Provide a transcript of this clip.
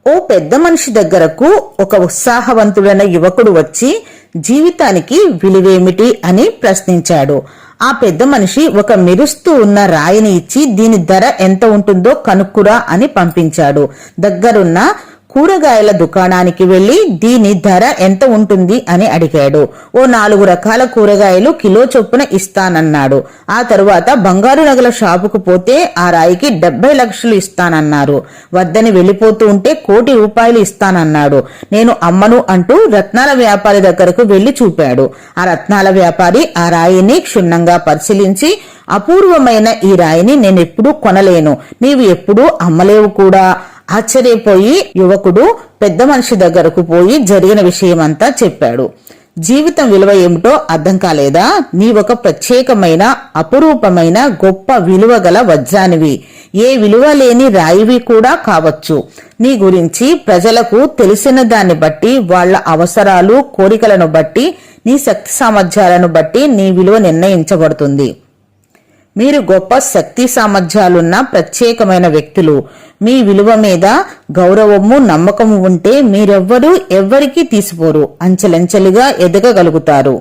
ఓ పెద్ద మనిషి దగ్గరకు ఒక ఉత్సాహవంతుడైన యువకుడు వచ్చి జీవితానికి విలువేమిటి అని ప్రశ్నించాడు. ఆ పెద్ద మనిషి ఒక మెరుస్తూ ఉన్న రాయిని ఇచ్చి దీని ధర ఎంత ఉంటుందో కనుక్కురా అని పంపించాడు. దగ్గరున్న కూరగాయల దుకాణానికి వెళ్లి దీని ధర ఎంత ఉంటుంది అని అడిగాడు. ఓ 4 రకాల కూరగాయలు కిలో చొప్పున ఇస్తానన్నాడు. ఆ తరువాత బంగారు నగల షాపుకు పోతే ఆ రాయికి 70 లక్షలు ఇస్తానన్నారు. వద్దని వెళ్లిపోతూ ఉంటే 1 కోటి రూపాయలు ఇస్తానన్నాడు. నేను అమ్మను అంటూ రత్నాల వ్యాపారి దగ్గరకు వెళ్లి చూపాడు. ఆ రత్నాల వ్యాపారి ఆ రాయిని క్షుణ్ణంగా పరిశీలించి, అపూర్వమైన ఈ రాయిని నేనెప్పుడూ కొనలేను, నీవు ఎప్పుడూ అమ్మలేవు కూడా. ఆశ్చర్యపోయి యువకుడు పెద్ద మనిషి దగ్గరకు పోయి జరిగిన విషయమంతా చెప్పాడు. జీవితం విలువ ఏమిటో అర్థం కాలేదా? నీవొక ప్రత్యేకమైన, అపురూపమైన, గొప్ప విలువ గల వజ్రానివి. ఏ విలువ లేని రాయివి కూడా కావచ్చు. నీ గురించి ప్రజలకు తెలిసిన దాన్ని బట్టి, వాళ్ల అవసరాలు, కోరికలను బట్టి, నీ శక్తి సామర్థ్యాలను బట్టి నీ విలువ నిర్ణయించబడుతుంది. మీరు గొప్ప శక్తి సామర్థ్యాలున్న ప్రత్యేకమైన వ్యక్తులు. మీ విలువ మీద గౌరవము, నమ్మకము ఉంటే మీరెవ్వరూ ఎవ్వరికీ తీసిపోరు. అంచెలంచెలుగా ఎదగగలుగుతారు.